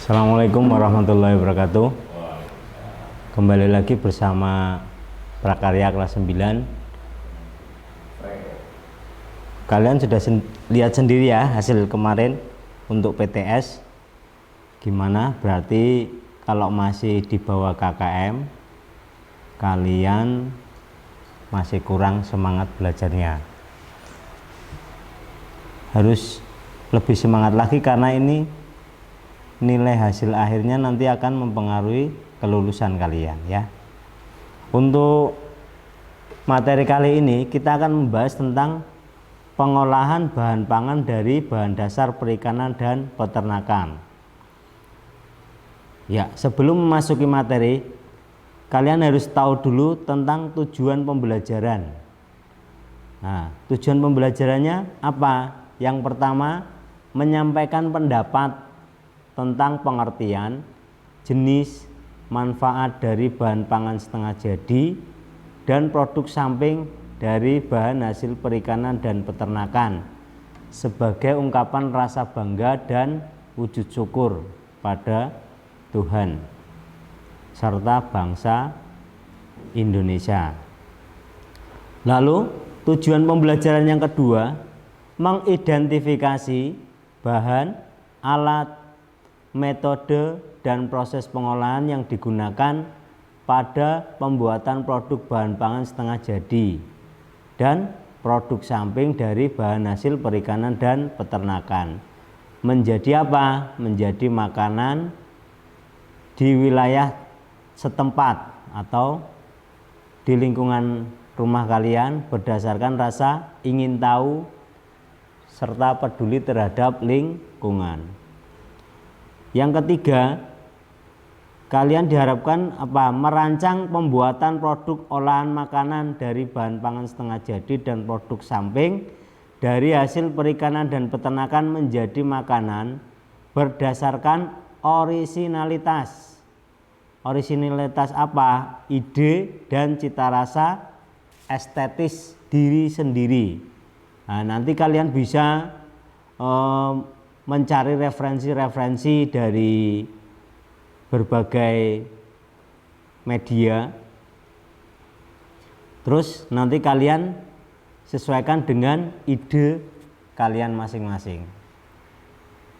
Assalamualaikum warahmatullahi wabarakatuh. Kembali lagi bersama Prakarya kelas 9. Kalian sudah lihat sendiri ya hasil kemarin untuk PTS. Gimana? Berarti kalau masih di bawah KKM, kalian masih kurang semangat belajarnya. Harus lebih semangat lagi karena ini nilai hasil akhirnya nanti akan mempengaruhi kelulusan kalian ya. Untuk materi kali ini kita akan membahas tentang pengolahan bahan pangan dari bahan dasar perikanan dan peternakan. Ya, sebelum memasuki materi, kalian harus tahu dulu tentang tujuan pembelajaran. Nah, tujuan pembelajarannya apa? Yang pertama, menyampaikan pendapat tentang pengertian, jenis, manfaat dari bahan pangan setengah jadi dan produk samping dari bahan hasil perikanan dan peternakan sebagai ungkapan rasa bangga dan wujud syukur pada Tuhan serta bangsa Indonesia. Lalu tujuan pembelajaran yang kedua, mengidentifikasi bahan, alat, metode, dan proses pengolahan yang digunakan pada pembuatan produk bahan pangan setengah jadi dan produk samping dari bahan hasil perikanan dan peternakan menjadi apa? Menjadi makanan di wilayah setempat atau di lingkungan rumah kalian berdasarkan rasa ingin tahu serta peduli terhadap lingkungan. Yang ketiga, kalian diharapkan merancang pembuatan produk olahan makanan dari bahan pangan setengah jadi dan produk samping dari hasil perikanan dan peternakan menjadi makanan berdasarkan orisinalitas. Orisinalitas apa? Ide dan cita rasa estetis diri sendiri. Nah, nanti kalian bisa mencari referensi-referensi dari berbagai media. Terus nanti kalian sesuaikan dengan ide kalian masing-masing.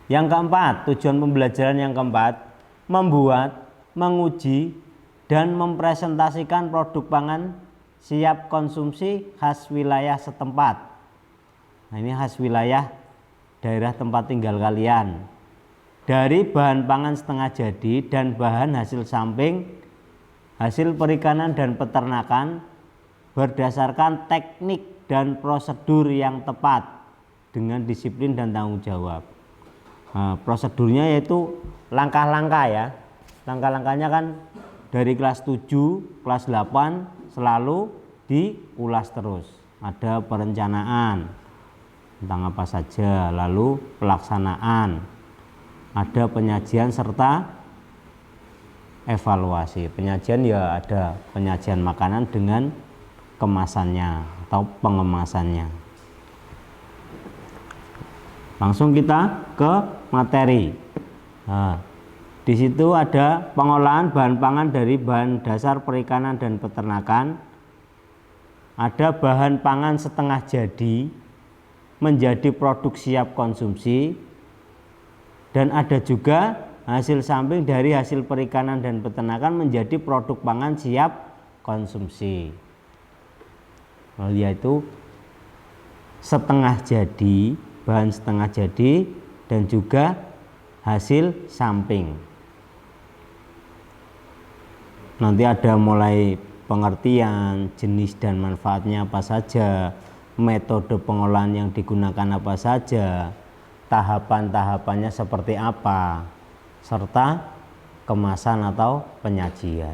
Yang keempat, tujuan pembelajaran yang keempat, membuat, menguji, dan mempresentasikan produk pangan siap konsumsi khas wilayah setempat. Nah, ini khas wilayah daerah tempat tinggal kalian dari bahan pangan setengah jadi dan bahan hasil samping hasil perikanan dan peternakan berdasarkan teknik dan prosedur yang tepat dengan disiplin dan tanggung jawab. Nah, prosedurnya yaitu langkah-langkah ya. Langkah-langkahnya kan dari kelas 7, kelas 8 selalu diulas terus. Ada perencanaan tentang apa saja, lalu pelaksanaan, ada penyajian serta evaluasi. Penyajian ya ada penyajian makanan dengan kemasannya atau pengemasannya. Langsung kita ke materi. Nah, di situ ada pengolahan bahan pangan dari bahan dasar perikanan dan peternakan. Ada bahan pangan setengah jadi menjadi produk siap konsumsi, dan ada juga hasil samping dari hasil perikanan dan peternakan menjadi produk pangan siap konsumsi, yaitu setengah jadi, bahan setengah jadi, dan juga hasil samping. Nanti ada mulai pengertian, jenis dan manfaatnya apa saja, metode pengolahan yang digunakan apa saja, tahapan-tahapannya seperti apa, serta kemasan atau penyajian.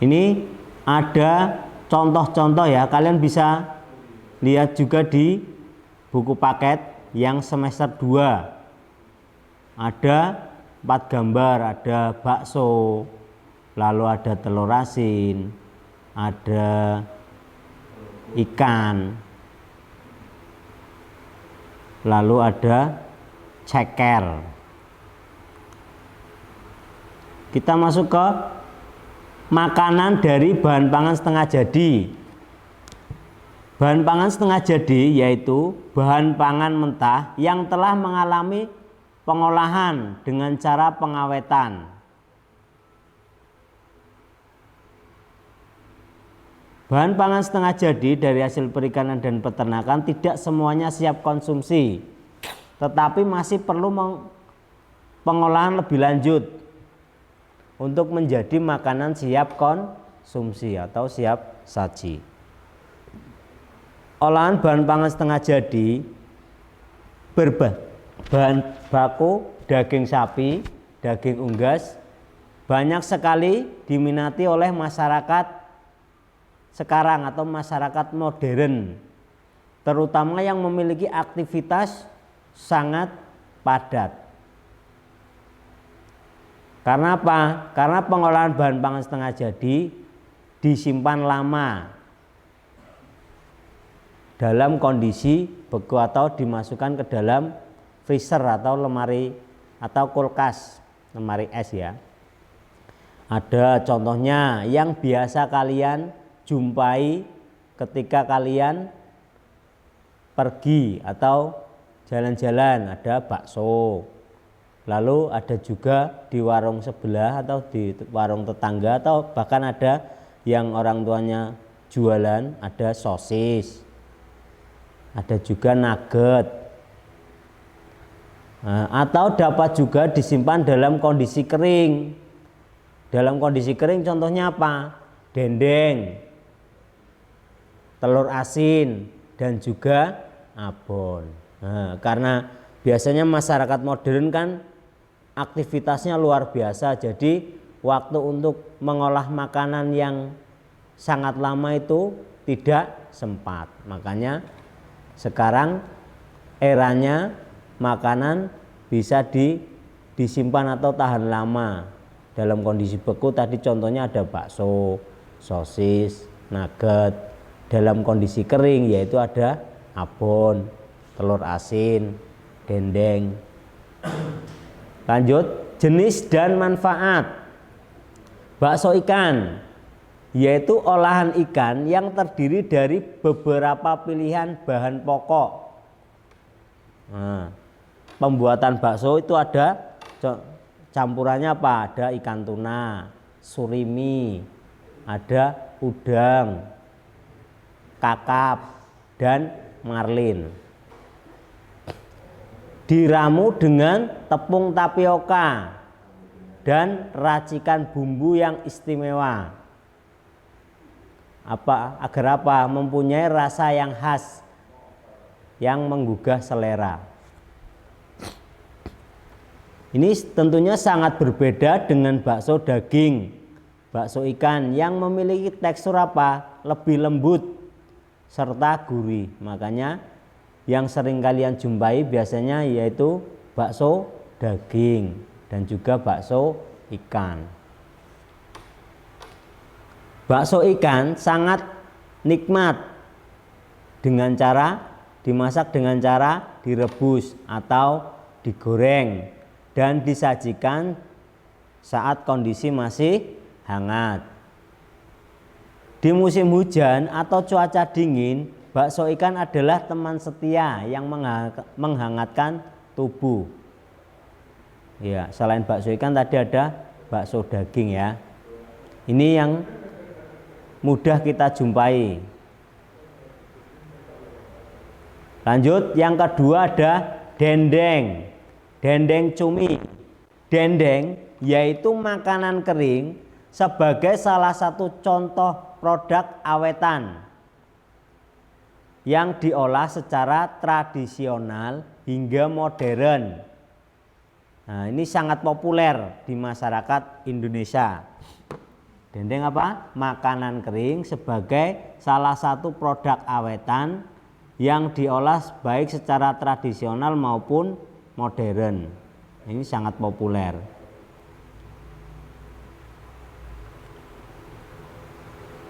Ini ada contoh-contoh ya, kalian bisa lihat juga di buku paket yang semester 2. Ada 4 gambar, ada bakso, lalu ada telur asin, ada ikan, lalu ada ceker. Kita masuk ke makanan dari bahan pangan setengah jadi. Bahan pangan setengah jadi yaitu bahan pangan mentah yang telah mengalami pengolahan dengan cara pengawetan. Bahan pangan setengah jadi dari hasil perikanan dan peternakan tidak semuanya siap konsumsi, tetapi masih perlu pengolahan lebih lanjut untuk menjadi makanan siap konsumsi atau siap saji. Olahan bahan pangan setengah jadi berbahan baku daging sapi, daging unggas banyak sekali diminati oleh masyarakat sekarang atau masyarakat modern, terutama yang memiliki aktivitas sangat padat. Karena apa? Karena pengolahan bahan pangan setengah jadi disimpan lama dalam kondisi beku atau dimasukkan ke dalam freezer atau lemari atau kulkas, lemari es ya. Ada contohnya yang biasa kalian jumpai ketika kalian pergi atau jalan-jalan, ada bakso. Lalu ada juga di warung sebelah atau di warung tetangga atau bahkan ada yang orang tuanya jualan, ada sosis, ada juga nugget. Nah, atau dapat juga disimpan dalam kondisi kering. Dalam kondisi kering contohnya apa? Dendeng, telur asin, dan juga abon. Nah, karena biasanya masyarakat modern kan aktivitasnya luar biasa, jadi waktu untuk mengolah makanan yang sangat lama itu tidak sempat. Makanya sekarang eranya makanan bisa disimpan atau tahan lama dalam kondisi beku. Tadi contohnya ada bakso, sosis, nugget. Dalam kondisi kering yaitu ada abon, telur asin, dendeng. Lanjut, jenis dan manfaat. Bakso ikan yaitu olahan ikan yang terdiri dari beberapa pilihan bahan pokok. Nah, pembuatan bakso itu ada campurannya apa? Ada ikan tuna, surimi, ada udang, kakap, dan marlin. Diramu dengan tepung tapioka dan racikan bumbu yang istimewa. Agar apa? Mempunyai rasa yang khas yang menggugah selera. Ini tentunya sangat berbeda dengan bakso daging, bakso ikan yang memiliki tekstur apa? Lebih lembut serta gurih. Makanya yang sering kalian jumpai biasanya yaitu bakso daging dan juga bakso ikan. Bakso ikan sangat nikmat dengan cara dimasak dengan cara direbus atau digoreng dan disajikan saat kondisi masih hangat. Di musim hujan atau cuaca dingin, bakso ikan adalah teman setia yang menghangatkan tubuh. Ya, selain bakso ikan tadi ada bakso daging ya. Ini yang mudah kita jumpai. Lanjut, yang kedua ada dendeng. Dendeng cumi. Dendeng yaitu makanan kering sebagai salah satu contoh produk awetan yang diolah secara tradisional hingga modern. Nah, ini sangat populer di masyarakat Indonesia. Dendeng apa? Makanan kering sebagai salah satu produk awetan yang diolah baik secara tradisional maupun modern. Ini sangat populer.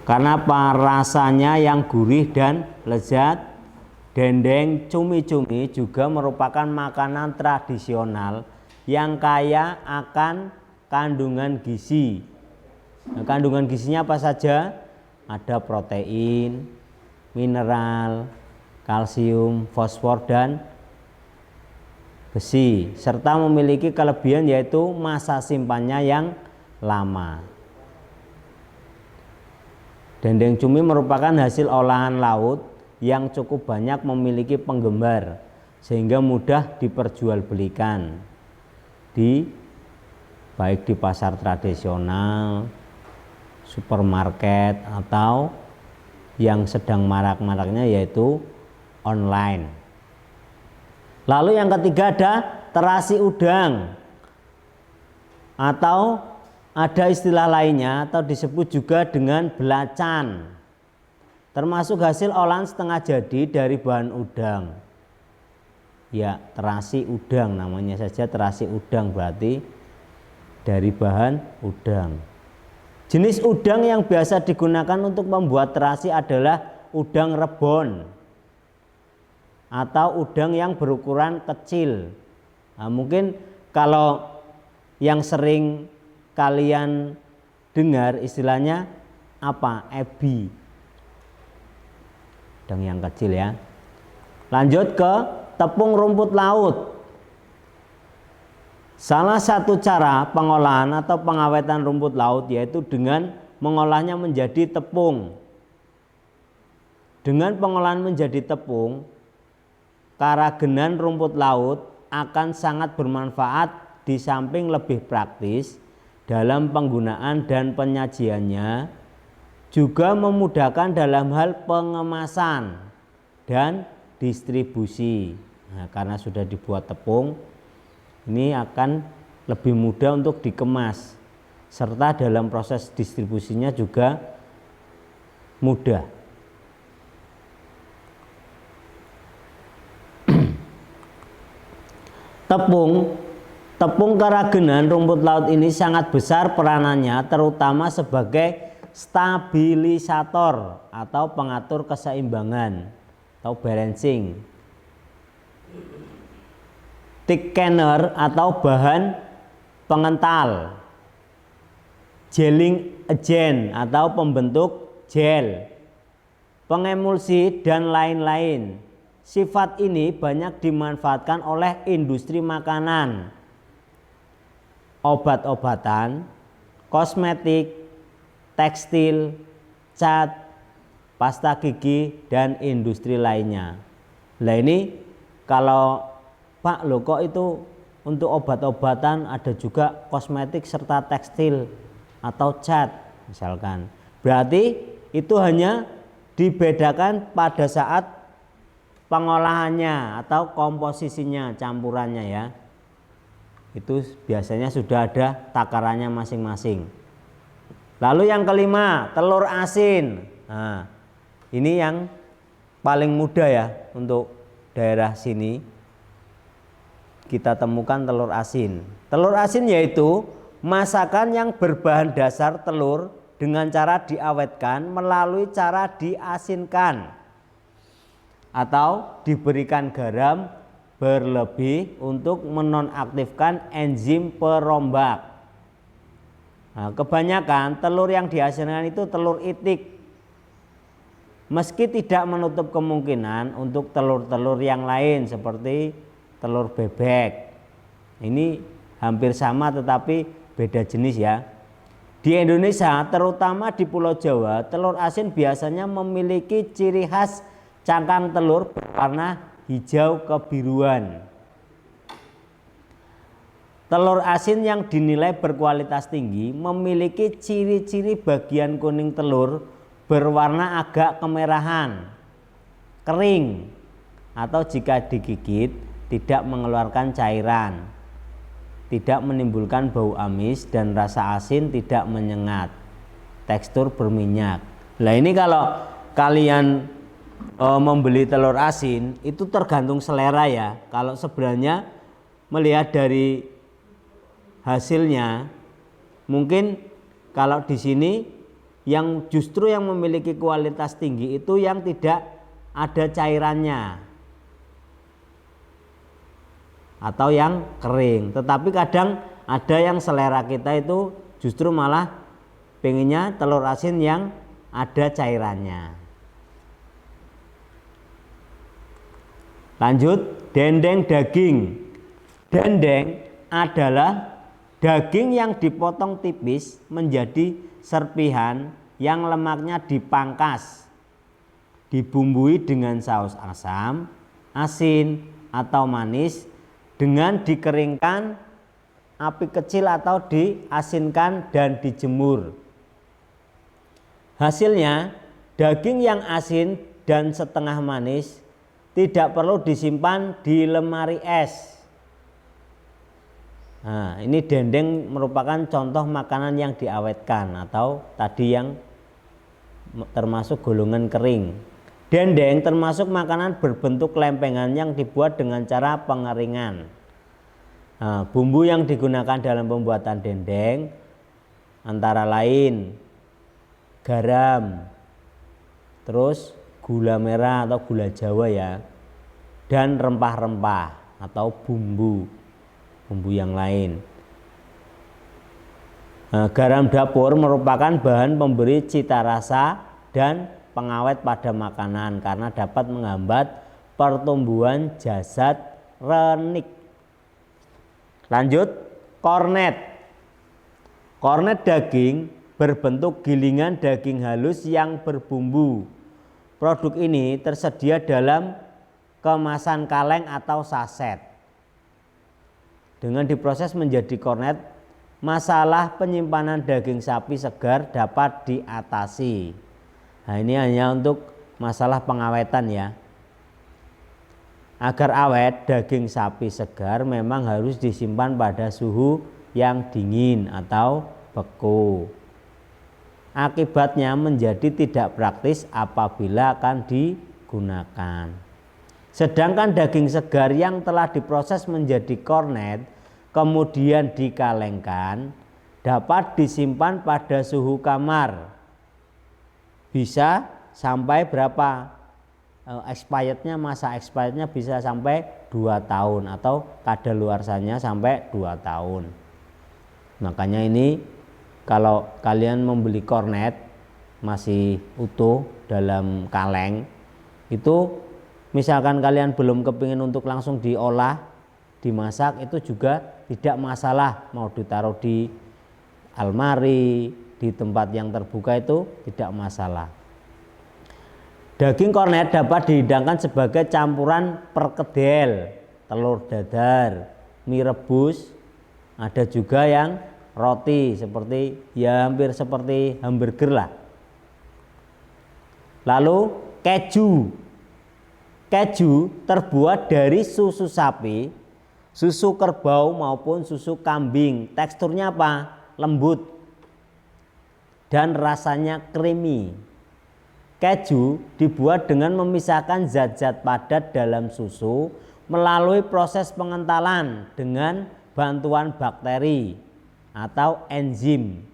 Karena apa? Rasanya yang gurih dan lezat, Dendeng cumi-cumi juga merupakan makanan tradisional yang kaya akan kandungan gizi. Nah, kandungan gizinya apa saja? Ada protein, mineral, kalsium, fosfor, dan besi, serta memiliki kelebihan yaitu masa simpannya yang lama. Dendeng cumi merupakan hasil olahan laut yang cukup banyak memiliki penggemar sehingga mudah diperjualbelikan baik di pasar tradisional, supermarket, atau yang sedang marak-maraknya yaitu online. Lalu yang ketiga ada terasi udang, atau ada istilah lainnya atau disebut juga dengan belacan, termasuk hasil olahan setengah jadi dari bahan udang. Ya, terasi udang namanya saja, terasi udang berarti dari bahan udang. Jenis udang yang biasa digunakan untuk membuat terasi adalah udang rebon atau udang yang berukuran kecil. Nah, mungkin kalau yang sering kalian dengar istilahnya apa? Ebi. Udang yang kecil ya. Lanjut ke tepung rumput laut. Salah satu cara pengolahan atau pengawetan rumput laut yaitu dengan mengolahnya menjadi tepung. Dengan pengolahan menjadi tepung, keragenan rumput laut akan sangat bermanfaat di samping lebih praktis dalam penggunaan dan penyajiannya, juga memudahkan dalam hal pengemasan dan distribusi. Nah, karena sudah dibuat tepung, ini akan lebih mudah untuk dikemas, serta dalam proses distribusinya juga mudah. Tepung keragenan rumput laut ini sangat besar peranannya, terutama sebagai stabilisator atau pengatur keseimbangan atau balancing, thickener atau bahan pengental, gelling agent atau pembentuk gel, pengemulsi, dan lain-lain. Sifat ini banyak dimanfaatkan oleh industri makanan, obat-obatan, kosmetik, tekstil, cat, pasta gigi, dan industri lainnya. Nah ini kalau Pak loh kok itu untuk obat-obatan, ada juga kosmetik serta tekstil atau cat misalkan. Berarti itu hanya dibedakan pada saat pengolahannya atau komposisinya, campurannya ya. Itu biasanya sudah ada takarannya masing-masing. Lalu yang kelima, telur asin. Nah, ini yang paling mudah ya untuk daerah sini. Kita temukan telur asin. Telur asin yaitu masakan yang berbahan dasar telur dengan cara diawetkan melalui cara diasinkan atau diberikan garam berlebih untuk menonaktifkan enzim perombak. Nah, kebanyakan telur yang dihasilkan itu telur itik, meski tidak menutup kemungkinan untuk telur-telur yang lain seperti telur bebek. Ini hampir sama tetapi beda jenis ya. Di Indonesia, terutama di Pulau Jawa, telur asin biasanya memiliki ciri khas cangkang telur berwarna hijau kebiruan. Telur asin yang dinilai berkualitas tinggi memiliki ciri-ciri bagian kuning telur berwarna agak kemerahan, kering, atau jika digigit tidak mengeluarkan cairan, tidak menimbulkan bau amis, dan rasa asin tidak menyengat, tekstur berminyak. Nah ini kalau kalian membeli telur asin itu tergantung selera ya. Kalau sebenarnya melihat dari hasilnya, mungkin kalau di sini yang justru yang memiliki kualitas tinggi itu yang tidak ada cairannya atau yang kering. Tetapi kadang ada yang selera kita itu justru malah pengennya telur asin yang ada cairannya. Lanjut, dendeng daging. Dendeng adalah daging yang dipotong tipis menjadi serpihan yang lemaknya dipangkas, dibumbui dengan saus asam, asin, atau manis dengan dikeringkan api kecil atau diasinkan dan dijemur. Hasilnya, daging yang asin dan setengah manis tidak perlu disimpan di lemari es. Nah, ini dendeng merupakan contoh makanan yang diawetkan atau tadi yang termasuk golongan kering. Dendeng termasuk makanan berbentuk lempengan yang dibuat dengan cara pengeringan. Nah, bumbu yang digunakan dalam pembuatan dendeng antara lain garam, terus gula merah atau gula Jawa ya, dan rempah-rempah atau bumbu yang lain. Nah, garam dapur merupakan bahan pemberi cita rasa dan pengawet pada makanan karena dapat menghambat pertumbuhan jasad renik. Lanjut, kornet. Kornet daging berbentuk gilingan daging halus yang berbumbu. Produk ini tersedia dalam kemasan kaleng atau saset. Dengan diproses menjadi kornet, masalah penyimpanan daging sapi segar dapat diatasi. Nah, ini hanya untuk masalah pengawetan ya. Agar awet, daging sapi segar memang harus disimpan pada suhu yang dingin atau beku. Akibatnya menjadi tidak praktis apabila akan digunakan. Sedangkan daging segar yang telah diproses menjadi kornet kemudian dikalengkan dapat disimpan pada suhu kamar. Bisa sampai berapa? Masa expirednya bisa sampai 2 tahun atau kadaluarsanya sampai 2 tahun. Makanya ini kalau kalian membeli kornet masih utuh dalam kaleng, itu misalkan kalian belum kepingin untuk langsung diolah, dimasak, itu juga tidak masalah. Mau ditaruh di almari, di tempat yang terbuka itu tidak masalah. Daging kornet dapat dihidangkan sebagai campuran perkedel, telur dadar, mie rebus, ada juga yang roti seperti ya hampir seperti hamburger lah. Lalu keju. Keju terbuat dari susu sapi, susu kerbau maupun susu kambing. Teksturnya apa? Lembut dan rasanya creamy. Keju dibuat dengan memisahkan zat-zat padat dalam susu melalui proses pengentalan dengan bantuan bakteri atau enzim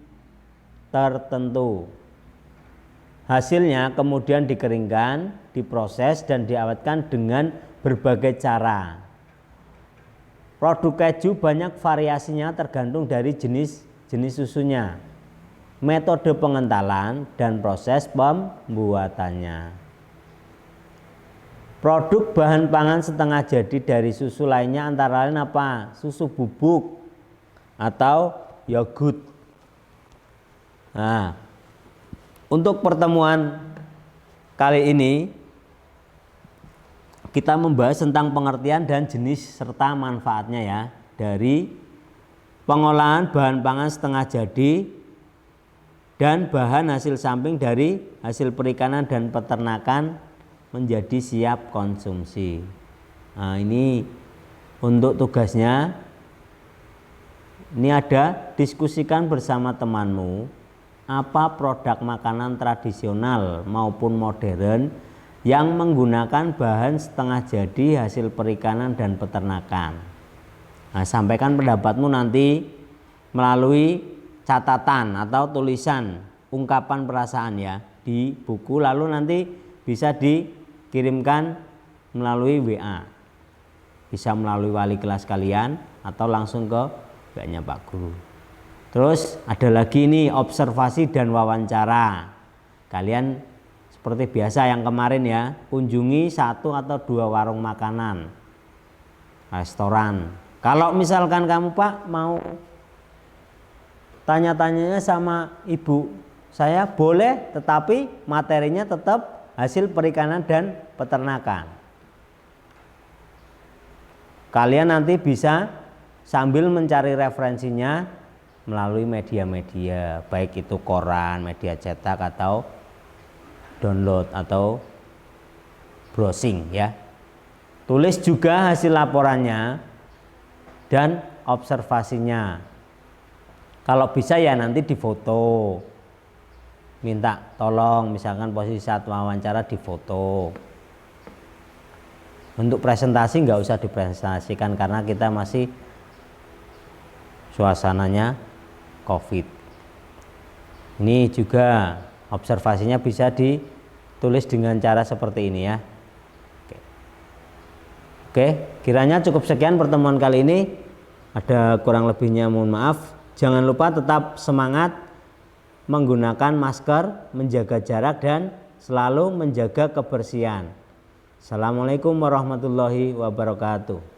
tertentu. Hasilnya kemudian dikeringkan, diproses dan diawetkan dengan berbagai cara. Produk keju banyak variasinya tergantung dari jenis susunya, metode pengentalan dan proses pembuatannya. Produk bahan pangan setengah jadi dari susu lainnya antara lain apa? Susu bubuk atau yogurt. Nah, untuk pertemuan kali ini kita membahas tentang pengertian dan jenis serta manfaatnya ya dari pengolahan bahan pangan setengah jadi dan bahan hasil samping dari hasil perikanan dan peternakan menjadi siap konsumsi. Nah, ini untuk tugasnya. Ini ada diskusikan bersama temanmu apa produk makanan tradisional maupun modern yang menggunakan bahan setengah jadi hasil perikanan dan peternakan. Nah, sampaikan pendapatmu nanti melalui catatan atau tulisan ungkapan perasaan ya di buku, lalu nanti bisa dikirim kirimkan melalui WA. Bisa melalui wali kelas kalian atau langsung ke WA-nya Pak Guru. Terus ada lagi ini observasi dan wawancara. Kalian seperti biasa yang kemarin ya, kunjungi 1 atau 2 warung makanan, restoran. Kalau misalkan kamu Pak mau tanya-tanyanya sama ibu saya boleh, tetapi materinya tetap hasil perikanan dan peternakan. Kalian nanti bisa sambil mencari referensinya melalui media-media, baik itu koran, media cetak atau download atau browsing ya. Tulis juga hasil laporannya dan observasinya. Kalau bisa ya nanti difoto. Minta tolong misalkan posisi saat wawancara difoto. Untuk presentasi nggak usah dipresentasikan karena kita masih suasananya COVID. Ini juga observasinya bisa ditulis dengan cara seperti ini ya. Oke, kiranya cukup sekian pertemuan kali ini. Ada kurang lebihnya mohon maaf. Jangan lupa tetap semangat menggunakan masker, menjaga jarak dan selalu menjaga kebersihan. Assalamualaikum warahmatullahi wabarakatuh.